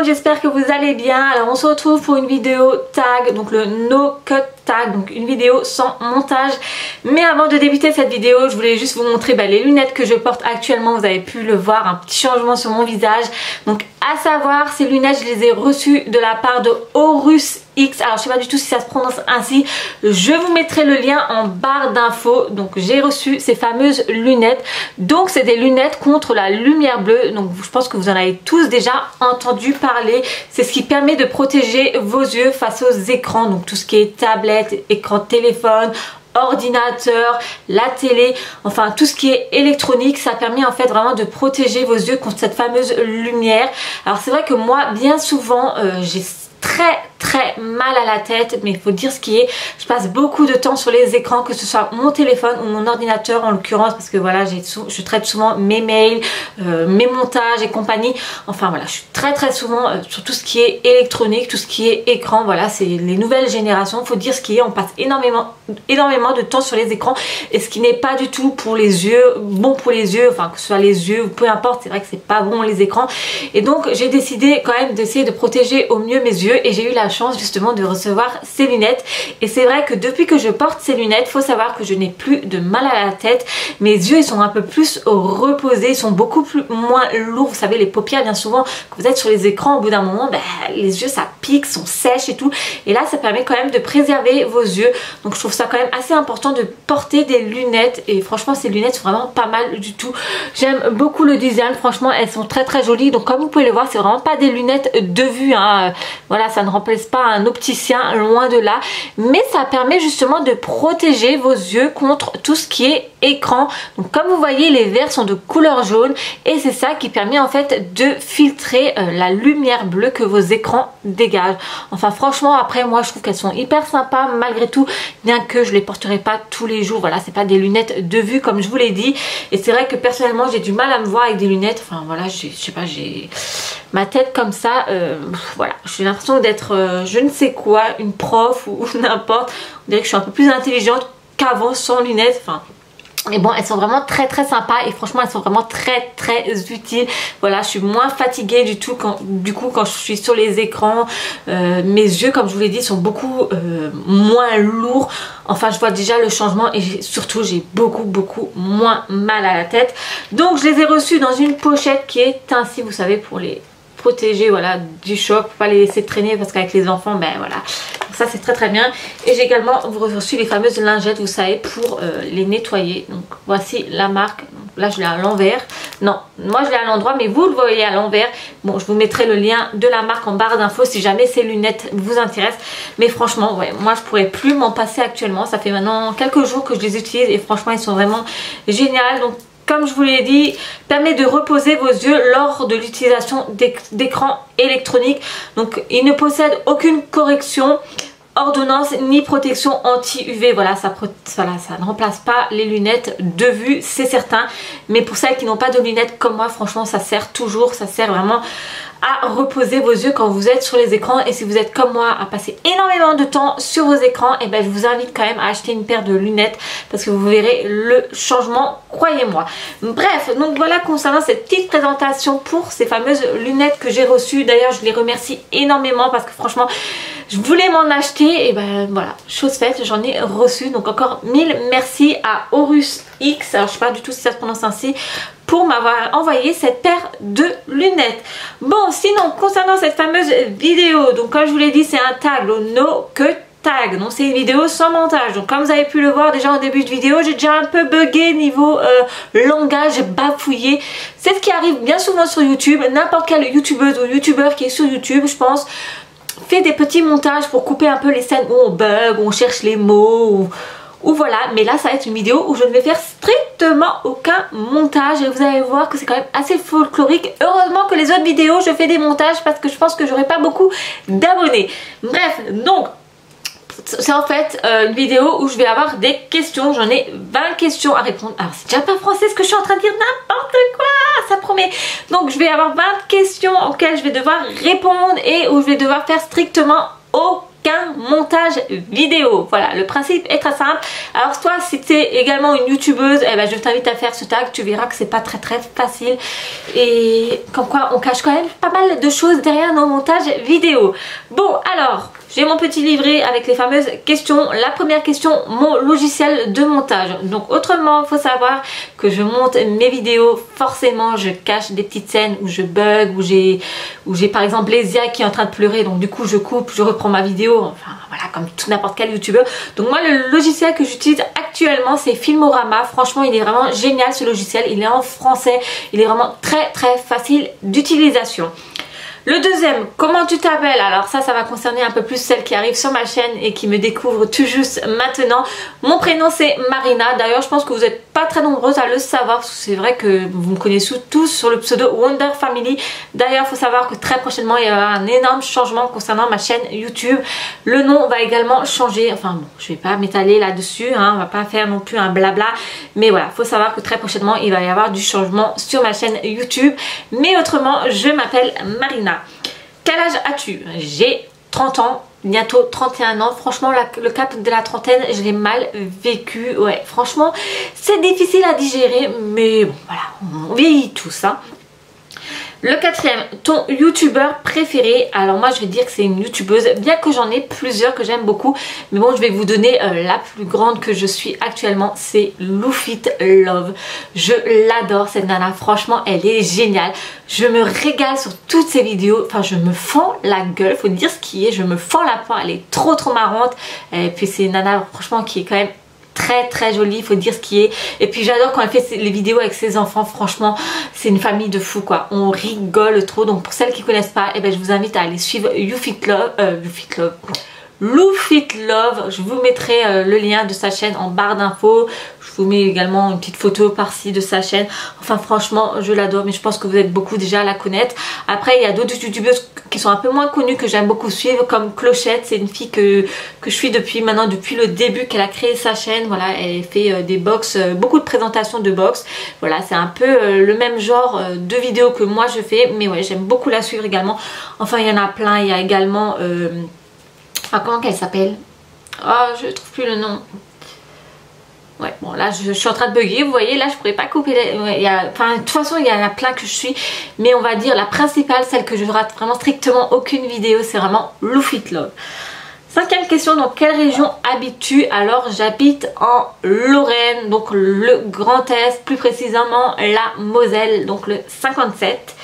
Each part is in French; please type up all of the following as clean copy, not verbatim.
j'espère que vous allez bien. Alors on se retrouve pour une vidéo tag, donc le no cut tag, donc une vidéo sans montage. Mais avant de débuter cette vidéo, je voulais juste vous montrer les lunettes que je porte actuellement. Vous avez pu le voir, un petit changement sur mon visage. Donc à savoir, ces lunettes, je les ai reçues de la part de Horus X. Alors je sais pas du tout si ça se prononce ainsi. Je vous mettrai le lien en barre d'infos. Donc j'ai reçu ces fameuses lunettes. Donc c'est des lunettes contre la lumière bleue. Donc je pense que vous en avez tous déjà entendu parler. C'est ce qui permet de protéger vos yeux face aux écrans. Donc tout ce qui est tablette, écran de téléphone, ordinateur, la télé, enfin tout ce qui est électronique, ça permet en fait vraiment de protéger vos yeux contre cette fameuse lumière. Alors c'est vrai que moi bien souvent j'ai très mal à la tête, mais il faut dire ce qui est, je passe beaucoup de temps sur les écrans, que ce soit mon téléphone ou mon ordinateur en l'occurrence, parce que voilà, je traite souvent mes mails, mes montages et compagnie. Enfin voilà, je suis très souvent sur tout ce qui est électronique, tout ce qui est écran. Voilà, c'est les nouvelles générations, il faut dire ce qui est, on passe énormément de temps sur les écrans, et ce qui n'est pas du tout pour les yeux, bon pour les yeux, enfin que ce soit les yeux ou peu importe, c'est vrai que c'est pas bon les écrans. Et donc j'ai décidé quand même d'essayer de protéger au mieux mes yeux, et j'ai eu la chance justement de recevoir ces lunettes. Et c'est vrai que depuis que je porte ces lunettes, faut savoir que je n'ai plus de mal à la tête. Mes yeux ils sont un peu plus reposés, ils sont beaucoup moins lourds. Vous savez, les paupières, bien souvent quand vous êtes sur les écrans, au bout d'un moment les yeux ça pique, sont sèches et tout, et là ça permet quand même de préserver vos yeux. Donc je trouve ça quand même assez important de porter des lunettes, et franchement ces lunettes sont vraiment pas mal du tout. J'aime beaucoup le design, franchement elles sont très jolies. Donc comme vous pouvez le voir, c'est vraiment pas des lunettes de vue, hein. Voilà, ça ne remplace pas un opticien, loin de là, mais ça permet justement de protéger vos yeux contre tout ce qui est écran. Donc comme vous voyez, les verres sont de couleur jaune, et c'est ça qui permet en fait de filtrer la lumière bleue que vos écrans dégagent. Enfin franchement, après moi je trouve qu'elles sont hyper sympas malgré tout, bien que je les porterai pas tous les jours. Voilà, c'est pas des lunettes de vue comme je vous l'ai dit, et c'est vrai que personnellement j'ai du mal à me voir avec des lunettes. Enfin voilà, je sais pas, j'ai ma tête comme ça, voilà, j'ai l'impression d'être je ne sais quoi, une prof ou n'importe. On dirait que je suis un peu plus intelligente qu'avant sans lunettes. Enfin, mais bon, elles sont vraiment très sympas, et franchement elles sont vraiment très utiles. Voilà, je suis moins fatiguée du coup quand je suis sur les écrans. Mes yeux, comme je vous l'ai dit, sont beaucoup moins lourds. Enfin je vois déjà le changement, et surtout j'ai beaucoup moins mal à la tête. Donc je les ai reçus dans une pochette qui est ainsi, vous savez, pour les protéger, voilà, du choc, pas les laisser traîner, parce qu'avec les enfants, ben voilà, ça c'est très bien. Et j'ai également reçu les fameuses lingettes, vous savez, pour les nettoyer. Donc voici la marque. Là je l'ai à l'envers, non, moi je l'ai à l'endroit, mais vous le voyez à l'envers. Bon, je vous mettrai le lien de la marque en barre d'infos si jamais ces lunettes vous intéressent. Mais franchement, ouais, moi je pourrais plus m'en passer actuellement. Ça fait maintenant quelques jours que je les utilise, et franchement ils sont vraiment géniales. Donc comme je vous l'ai dit, permet de reposer vos yeux lors de l'utilisation d'écrans électroniques. Donc il ne possède aucune correction, ordonnance ni protection anti-UV. Voilà, ça ne remplace pas les lunettes de vue, c'est certain. Mais pour celles qui n'ont pas de lunettes comme moi, franchement ça sert toujours, ça sert vraiment à reposer vos yeux quand vous êtes sur les écrans. Et si vous êtes comme moi à passer énormément de temps sur vos écrans, et ben je vous invite quand même à acheter une paire de lunettes, parce que vous verrez le changement, croyez-moi. Bref, donc voilà concernant cette petite présentation pour ces fameuses lunettes que j'ai reçues. D'ailleurs je les remercie énormément, parce que franchement je voulais m'en acheter, et ben voilà, chose faite, j'en ai reçu. Donc encore 1000 merci à Horus X, alors je sais pas du tout si ça se prononce ainsi, pour m'avoir envoyé cette paire de lunettes. Bon, sinon concernant cette fameuse vidéo, donc comme je vous l'ai dit, c'est un tag, le no cut tag, donc c'est une vidéo sans montage. Donc comme vous avez pu le voir déjà en début de vidéo, j'ai déjà un peu bugué niveau langage, bafouillé. C'est ce qui arrive bien souvent sur YouTube. N'importe quelle youtubeuse ou youtubeur qui est sur YouTube, je pense, fait des petits montages pour couper un peu les scènes où on bug, où on cherche les mots, ou voilà. Mais là ça va être une vidéo où je ne vais faire strictement aucun montage, et vous allez voir que c'est quand même assez folklorique. Heureusement que les autres vidéos je fais des montages, parce que je pense que j'aurai pas beaucoup d'abonnés. Bref, donc c'est en fait une vidéo où je vais avoir des questions. J'en ai 20 questions à répondre. Alors c'est déjà pas français ce que je suis en train de dire, n'importe quoi, ça promet. Donc je vais avoir 20 questions auxquelles je vais devoir répondre, et où je vais devoir faire strictement aucun qu'un montage vidéo. Voilà, le principe est très simple. Alors toi, si tu es également une youtubeuse, eh ben, je t'invite à faire ce tag. Tu verras que c'est pas très facile. Et comme quoi, on cache quand même pas mal de choses derrière nos montages vidéo. Bon, alors, j'ai mon petit livret avec les fameuses questions. La première question, mon logiciel de montage. Donc autrement, il faut savoir que je monte mes vidéos. Forcément, je cache des petites scènes où je bug, où j'ai par exemple Lésia qui est en train de pleurer. Donc du coup, je coupe, je reprends ma vidéo. Enfin voilà, comme tout n'importe quel youtubeur. Donc moi, le logiciel que j'utilise actuellement, c'est Filmorama. Franchement, il est vraiment génial ce logiciel. Il est en français. Il est vraiment très facile d'utilisation. Le deuxième, comment tu t'appelles? Alors ça va concerner un peu plus celles qui arrivent sur ma chaîne et qui me découvrent tout juste maintenant. Mon prénom c'est Marina. D'ailleurs, je pense que vous n'êtes pas très nombreuses à le savoir parce que c'est vrai que vous me connaissez tous sur le pseudo Wonder Family. D'ailleurs, il faut savoir que très prochainement, il y aura un énorme changement concernant ma chaîne YouTube. Le nom va également changer. Enfin bon, je vais pas m'étaler là-dessus, hein, on va pas faire non plus un blabla. Mais voilà, il faut savoir que très prochainement, il va y avoir du changement sur ma chaîne YouTube. Mais autrement, je m'appelle Marina. Quel âge as-tu? J'ai 30 ans, bientôt 31 ans. Franchement, le cap de la trentaine, je l'ai mal vécu. Ouais, franchement, c'est difficile à digérer, mais bon, voilà, on vieillit tous, hein. Le quatrième, ton youtubeur préféré. Alors moi je vais dire que c'est une youtubeuse, bien que j'en ai plusieurs que j'aime beaucoup. Mais bon, je vais vous donner la plus grande que je suis actuellement, c'est LouFitLove. Je l'adore cette nana, franchement elle est géniale. Je me régale sur toutes ses vidéos, enfin je me fends la gueule, faut dire ce qui est, je me fends la poire, elle est trop marrante. Et puis c'est une nana franchement qui est quand même très jolie, il faut dire ce qui est. Et puis j'adore quand elle fait les vidéos avec ses enfants, franchement c'est une famille de fous quoi, on rigole trop. Donc pour celles qui connaissent pas, eh ben, je vous invite à aller suivre LouFitLove. Je vous mettrai le lien de sa chaîne en barre d'infos. Je vous mets également une petite photo par-ci de sa chaîne. Enfin franchement je l'adore, mais je pense que vous êtes beaucoup déjà à la connaître. Après il y a d'autres youtubeuses qui sont un peu moins connues que j'aime beaucoup suivre, comme Clochette. C'est une fille que je suis depuis le début qu'elle a créé sa chaîne. Voilà, elle fait des box, beaucoup de présentations de box. Voilà, c'est un peu le même genre de vidéos que moi je fais. Mais ouais, j'aime beaucoup la suivre également. Enfin il y en a plein, il y a également... Ah, comment qu'elle s'appelle? Oh, je trouve plus le nom. Ouais, bon là je suis en train de bugger, vous voyez, là je pourrais pas couper les... ouais, enfin de toute façon il y en a plein que je suis. Mais on va dire la principale, celle que je rate vraiment strictement aucune vidéo, c'est vraiment LouFitLove. Cinquième question, dans quelle région habites-tu? Alors j'habite en Lorraine, donc le Grand Est, plus précisément la Moselle, donc le 57.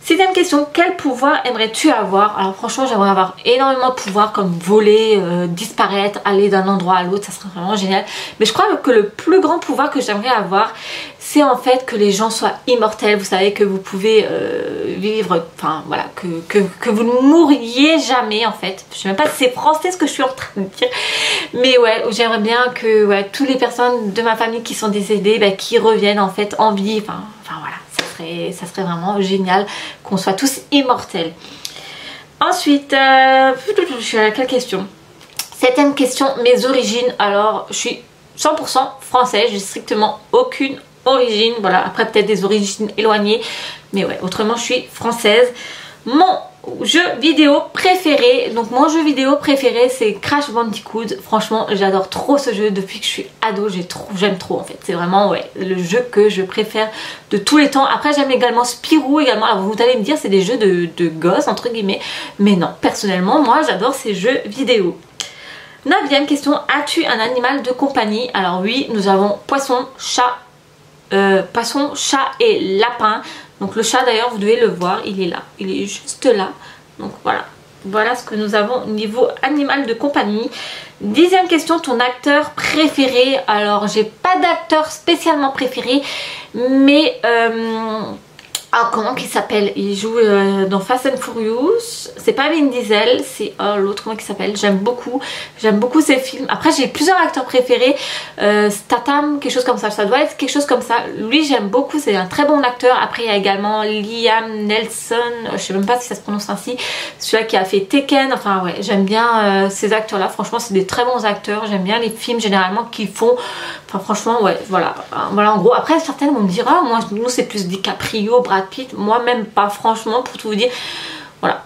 Sixième question, quel pouvoir aimerais-tu avoir? Alors franchement j'aimerais avoir énormément de pouvoirs comme voler, disparaître, aller d'un endroit à l'autre, ça serait vraiment génial. Mais je crois que le plus grand pouvoir que j'aimerais avoir, c'est en fait que les gens soient immortels. Vous savez que vous pouvez vivre, enfin voilà, que vous ne mourriez jamais en fait. Je sais même pas si c'est français ce que je suis en train de dire. Mais ouais, j'aimerais bien que ouais, toutes les personnes de ma famille qui sont décédées, bah, qui reviennent en fait en vie, enfin voilà. Ça serait vraiment génial qu'on soit tous immortels. Ensuite, je suis à quelle question? Septième question, mes origines. Alors, je suis 100% française, j'ai strictement aucune origine. Voilà, après peut-être des origines éloignées. Mais ouais, autrement, je suis française. Mon jeu vidéo préféré, donc mon jeu vidéo préféré c'est Crash Bandicoot. Franchement j'adore trop ce jeu depuis que je suis ado, j'aime trop en fait. C'est vraiment ouais, le jeu que je préfère de tous les temps. Après j'aime également Spirou également. Alors vous allez me dire c'est des jeux de gosses entre guillemets, mais non, personnellement moi j'adore ces jeux vidéo. Neuvième question, as-tu un animal de compagnie? Alors oui, nous avons poisson, chat et lapin. Donc le chat d'ailleurs vous devez le voir, il est là, il est juste là. Donc voilà ce que nous avons au niveau animal de compagnie. Dixième question, ton acteur préféré? Alors j'ai pas d'acteur spécialement préféré, mais ah, comment qu'il s'appelle? Il joue dans Fast and Furious. C'est pas Vin Diesel, c'est l'autre, comment il s'appelle? J'aime beaucoup ses films. Après j'ai plusieurs acteurs préférés, Statham, quelque chose comme ça doit être quelque chose comme ça. Lui j'aime beaucoup, c'est un très bon acteur. Après il y a également Liam Neeson, je sais même pas si ça se prononce ainsi, celui-là qui a fait Tekken. Enfin ouais, j'aime bien ces acteurs là, franchement c'est des très bons acteurs. J'aime bien les films généralement qu'ils font. Enfin franchement ouais, voilà en gros. Après certaines vont me dire ah moi nous c'est plus DiCaprio, Brad Pitt, moi même pas franchement pour tout vous dire. Voilà.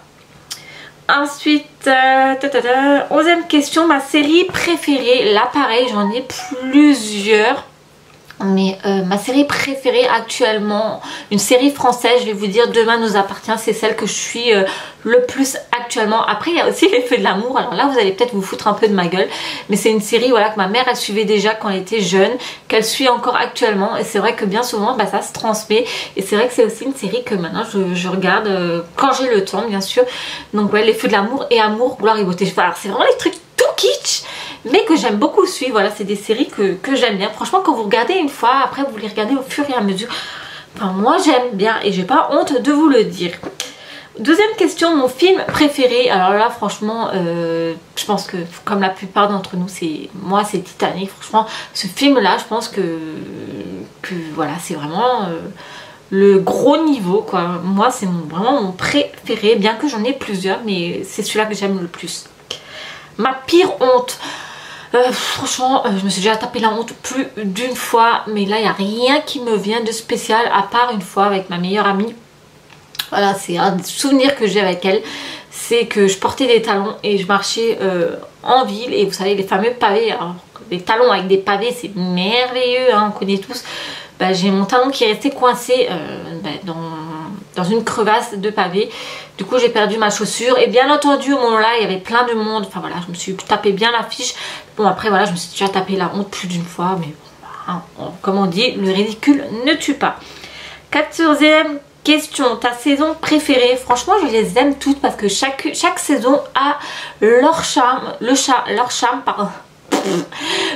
Ensuite, 11e question, ma série préférée. Là pareil, j'en ai plusieurs. Mais ma série préférée actuellement, une série française, je vais vous dire, Demain nous appartient, c'est celle que je suis le plus actuellement. Après il y a aussi Les Feux de l'amour, alors là vous allez peut-être vous foutre un peu de ma gueule, mais c'est une série voilà, que ma mère elle suivait déjà quand elle était jeune, qu'elle suit encore actuellement, et c'est vrai que bien souvent bah, ça se transmet, et c'est vrai que c'est aussi une série que maintenant je regarde quand j'ai le temps bien sûr. Donc ouais, Les Feux de l'amour et Amour, gloire et beauté, alors c'est vraiment les trucs tout kitsch, mais que j'aime beaucoup suivre. Voilà, c'est des séries que j'aime bien. Franchement, quand vous regardez une fois, après vous les regardez au fur et à mesure. Enfin, moi j'aime bien et j'ai pas honte de vous le dire. Deuxième question, mon film préféré. Alors là, franchement, je pense que comme la plupart d'entre nous, moi c'est Titanic. Franchement, ce film-là, je pense que voilà, c'est vraiment le gros niveau, quoi. Moi, c'est vraiment mon préféré, bien que j'en ai plusieurs, mais c'est celui-là que j'aime le plus. Ma pire honte. Franchement, je me suis déjà tapé la honte plus d'une fois, mais là il n'y a rien qui me vient de spécial à part une fois avec ma meilleure amie. Voilà, c'est un souvenir que j'ai avec elle, c'est que je portais des talons et je marchais en ville, et vous savez les fameux pavés, alors, les talons avec des pavés c'est merveilleux, hein, on connaît tous. Bah, j'ai mon talon qui est resté coincé dans une crevasse de pavé. Du coup j'ai perdu ma chaussure, et bien entendu au moment là il y avait plein de monde. Enfin voilà, je me suis tapé bien l'affiche. Bon après voilà, je me suis déjà tapé la honte plus d'une fois, mais bon, hein, comme on dit, le ridicule ne tue pas. 14e question, ta saison préférée? Franchement je les aime toutes parce que chaque saison a leur charme, leur charme pardon.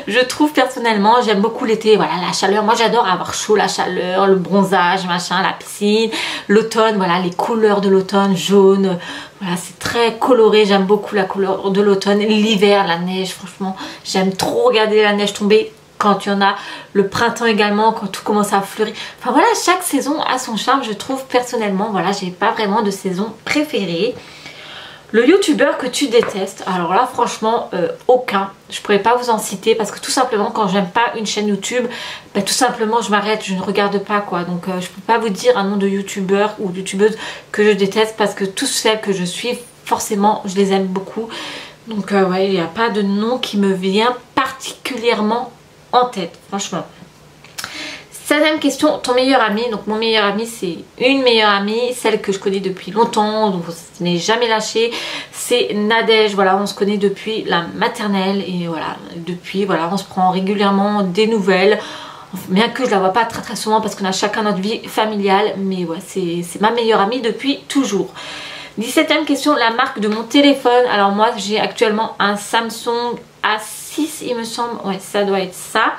Je trouve personnellement, j'aime beaucoup l'été, voilà, la chaleur, moi j'adore avoir chaud, la chaleur, le bronzage, machin, la piscine, l'automne, voilà, les couleurs de l'automne, jaune, voilà, c'est très coloré, j'aime beaucoup la couleur de l'automne, l'hiver, la neige, franchement, j'aime trop regarder la neige tomber quand il y en a, le printemps également, quand tout commence à fleurir, enfin voilà, chaque saison a son charme, je trouve personnellement, voilà, j'ai pas vraiment de saison préférée. Le youtubeur que tu détestes? Alors là franchement aucun, je pourrais pas vous en citer parce que tout simplement quand j'aime pas une chaîne YouTube, bah, tout simplement je m'arrête, je ne regarde pas quoi. Donc je peux pas vous dire un nom de youtubeur ou youtubeuse que je déteste parce que tous celles que je suis forcément je les aime beaucoup. Donc ouais, il n'y a pas de nom qui me vient particulièrement en tête franchement. 7e question, ton meilleur ami? Donc mon meilleur ami c'est une meilleure amie, celle que je connais depuis longtemps, donc je n'ai jamais lâché, c'est Nadège. Voilà, on se connaît depuis la maternelle et voilà, depuis voilà, on se prend régulièrement des nouvelles, bien que je la vois pas très souvent parce qu'on a chacun notre vie familiale, mais ouais, c'est ma meilleure amie depuis toujours. 17e question, la marque de mon téléphone? Alors moi j'ai actuellement un Samsung A6 il me semble, ouais ça doit être ça.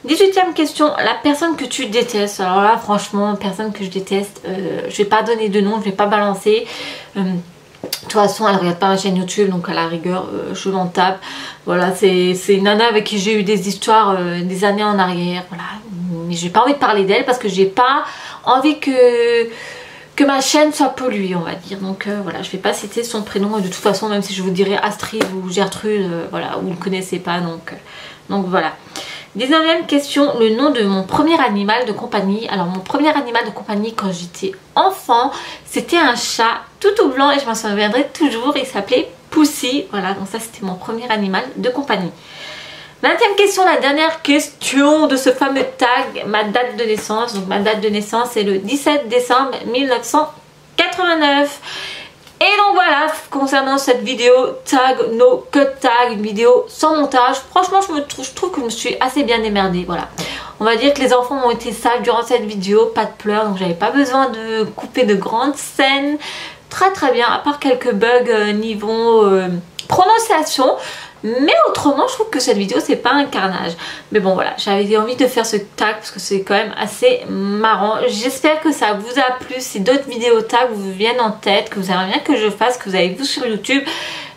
18e question, la personne que tu détestes? Alors là franchement, personne que je déteste, je vais pas donner de nom, je vais pas balancer. De toute façon elle regarde pas ma chaîne YouTube, donc à la rigueur je m'en tape. Voilà, c'est une nana avec qui j'ai eu des histoires des années en arrière, voilà. Mais j'ai pas envie de parler d'elle parce que j'ai pas envie que ma chaîne soit polluée, on va dire. Donc voilà, je vais pas citer son prénom, de toute façon même si je vous dirais Astrid ou Gertrude, voilà, vous ne connaissez pas, donc voilà. 19e question, le nom de mon premier animal de compagnie. Alors mon premier animal de compagnie quand j'étais enfant, c'était un chat tout blanc et je m'en souviendrai toujours, il s'appelait Poussy. Voilà, donc ça c'était mon premier animal de compagnie. 20e question, la dernière question de ce fameux tag, ma date de naissance. Donc ma date de naissance c'est le 17 décembre 1989. Et donc voilà, concernant cette vidéo tag, no cut tag, une vidéo sans montage, franchement je trouve que je me suis assez bien démerdée, voilà. On va dire que les enfants ont été sages durant cette vidéo, pas de pleurs, donc j'avais pas besoin de couper de grandes scènes. Très bien, à part quelques bugs niveau prononciation. Mais autrement je trouve que cette vidéo c'est pas un carnage. Mais bon voilà, j'avais envie de faire ce tag parce que c'est quand même assez marrant. J'espère que ça vous a plu. Si d'autres vidéos tag vous viennent en tête, que vous aimeriez bien que je fasse, que vous avez vu sur YouTube,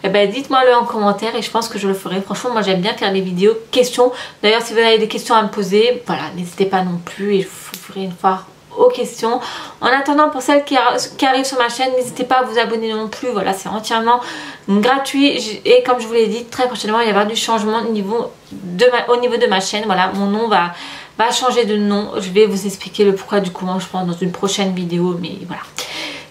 eh ben dites-moi le en commentaire et je pense que je le ferai. Franchement moi j'aime bien faire des vidéos questions. D'ailleurs si vous avez des questions à me poser, voilà, n'hésitez pas non plus et je vous ferai une fois aux questions. En attendant, pour celles qui arrivent sur ma chaîne, n'hésitez pas à vous abonner non plus. Voilà, c'est entièrement gratuit et comme je vous l'ai dit, très prochainement il va y avoir du changement au niveau de ma chaîne. Voilà, mon nom va changer de nom. Je vais vous expliquer le pourquoi du comment, je pense, dans une prochaine vidéo, mais voilà.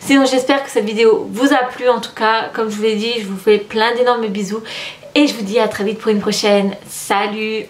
Sinon j'espère que cette vidéo vous a plu. En tout cas, comme je vous l'ai dit, je vous fais plein d'énormes bisous et je vous dis à très vite pour une prochaine. Salut!